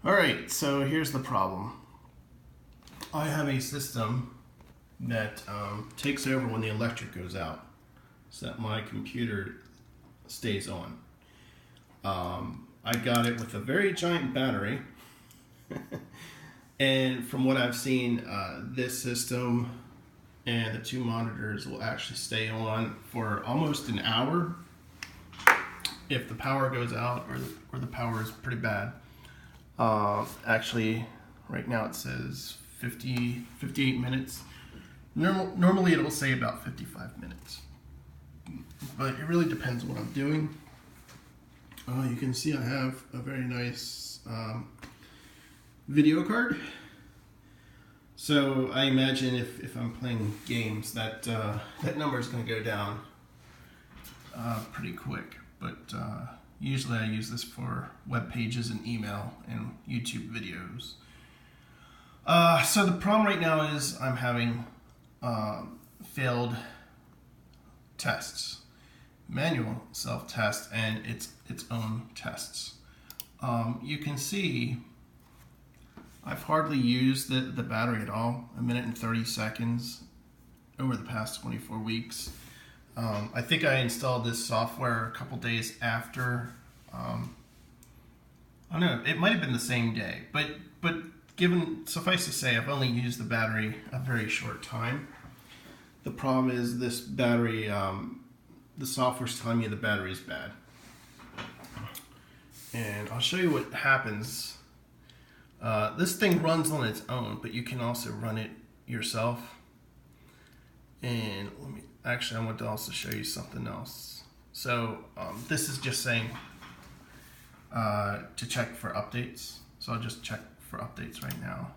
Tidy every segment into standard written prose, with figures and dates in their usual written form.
Alright, so here's the problem. I have a system that takes over when the electric goes out so that my computer stays on. I got it with a very giant battery and from what I've seen, this system and the two monitors will actually stay on for almost an hour if the power goes out or the power is pretty bad. Actually, right now it says 58 minutes. Normally it will say about 55 minutes. But it really depends on what I'm doing. You can see I have a very nice video card. So I imagine if I'm playing games that that number is going to go down pretty quick. But usually I use this for web pages and email and YouTube videos. So the problem right now is I'm having failed tests, manual self-test and its own tests. You can see I've hardly used the battery at all, 1 minute and 30 seconds over the past 24 weeks. I think I installed this software a couple days after. I don't know, it might have been the same day, but suffice to say, I've only used the battery a very short time. The problem is this battery, the software's telling me the battery is bad. And I'll show you what happens. This thing runs on its own, but you can also run it yourself. And I want to also show you something else. So this is just saying to check for updates. So I'll just check for updates right now.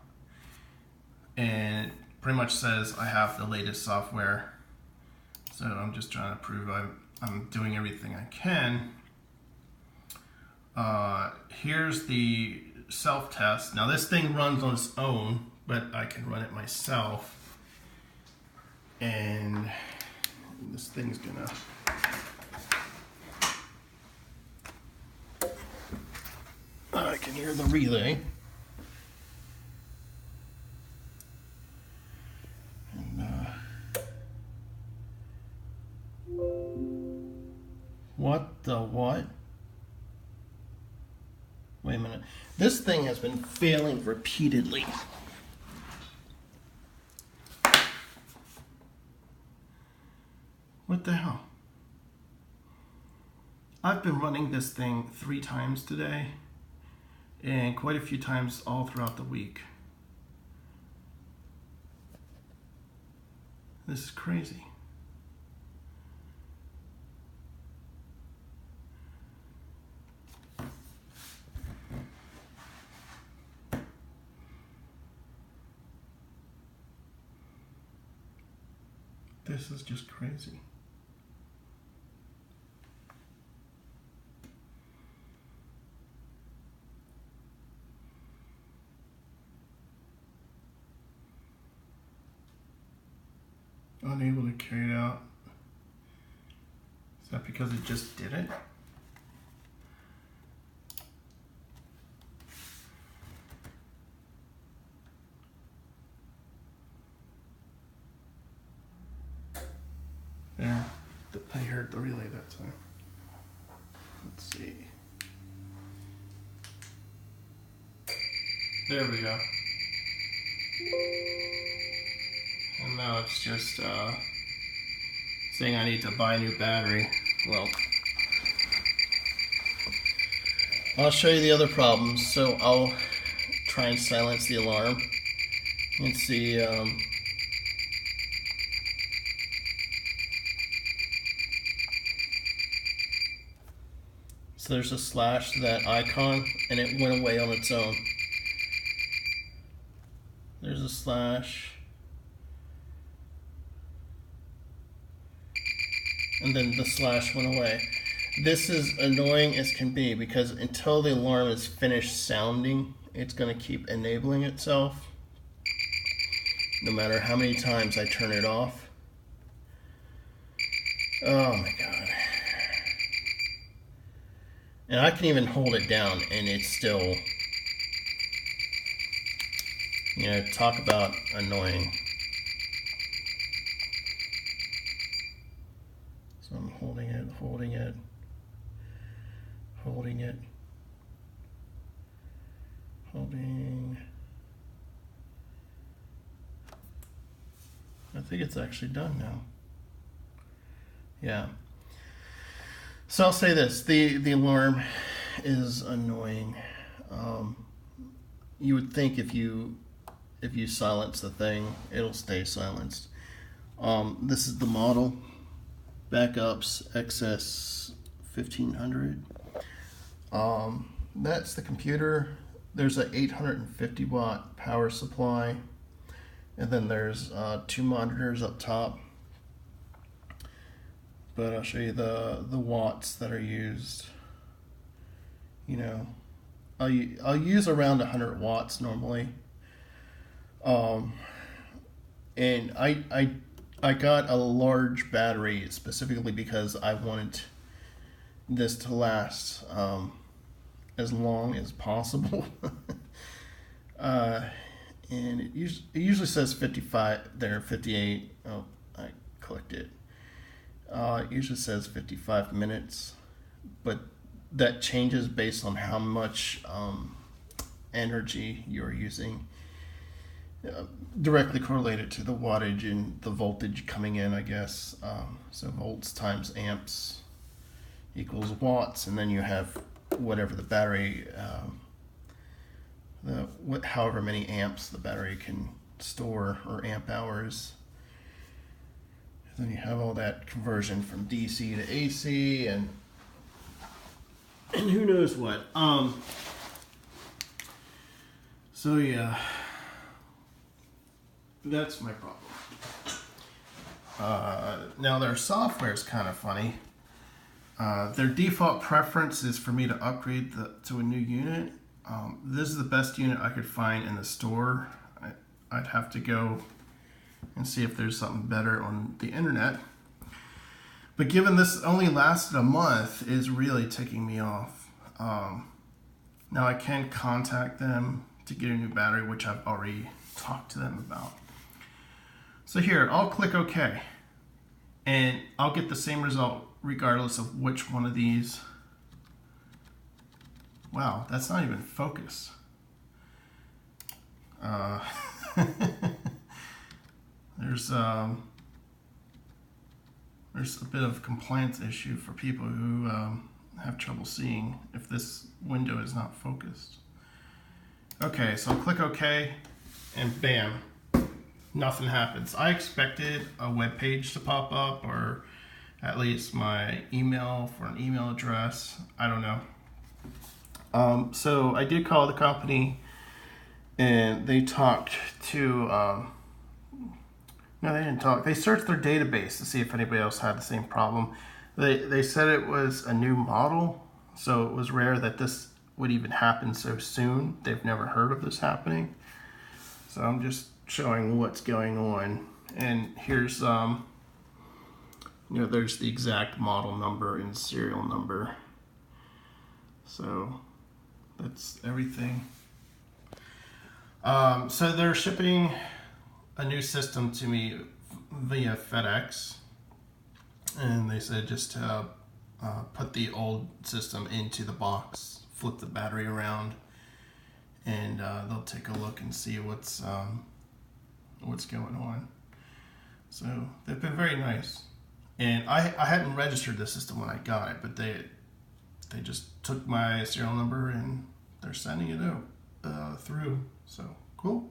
And it pretty much says I have the latest software. So I'm just trying to prove I'm doing everything I can. Here's the self-test. Now this thing runs on its own, but I can run it myself. And this thing's gonna I can hear the relay. And what the what? Wait a minute. This thing has been failing repeatedly. What the hell? I've been running this thing 3 times today and quite a few times all throughout the week. This is crazy. This is just crazy. Unable to carry it out. Is that because it just did it? There, I heard the relay that time. Let's see. There we go. And now it's just saying I need to buy a new battery. Well, I'll show you the other problems. So I'll try and silence the alarm and see. So there's a slash to that icon and it went away on its own. There's a slash. And then the slash went away. This is annoying as can be because until the alarm is finished sounding, it's going to keep enabling itself. No matter how many times I turn it off. Oh my god. And I can even hold it down and it's still You know, talk about annoying. So I'm holding it, holding it, holding it, holding. I think it's actually done now. Yeah. So I'll say this, the alarm is annoying. You would think if you silence the thing, it'll stay silenced. This is the model, Back-UPS XS 1500. That's the computer. There's an 850 watt power supply, and then there's 2 monitors up top. But I'll show you the watts that are used. You know, I'll use around 100 watts normally. And I got a large battery specifically because I wanted this to last as long as possible. And it usually says 55 there, 58. Oh, I clicked it. It usually says 55 minutes, but that changes based on how much energy you're using. Directly correlated to the wattage and the voltage coming in, I guess. So volts times amps equals watts, and then you have whatever the battery, however many amps the battery can store, or amp hours. Then you have all that conversion from DC to AC and who knows what. So yeah, that's my problem. Now their software is kind of funny. Their default preference is for me to upgrade to a new unit. This is the best unit I could find in the store. I'd have to go and see if there's something better on the internet. But given this only lasted a month, is really ticking me off. Now I can contact them to get a new battery, which I've already talked to them about. So here, I'll click OK, and I'll get the same result regardless of which one of these. Wow, that's not even focused. There's a bit of a compliance issue for people who have trouble seeing if this window is not focused. Okay, so I'll click OK, and bam, nothing happens. I expected a web page to pop up, or at least my email for an email address. I don't know. So I did call the company, and they talked to, no, they didn't talk. They searched their database to see if anybody else had the same problem. They said it was a new model, so it was rare that this would even happen so soon. They've never heard of this happening. So I'm just showing what's going on. And here's, there's the exact model number and serial number. So that's everything. So they're shipping a new system to me via FedEx, and they said just to put the old system into the box, flip the battery around, and they'll take a look and see what's going on. So they've been very nice, and I hadn't registered the system when I got it, but they just took my serial number and they're sending it out through. So cool.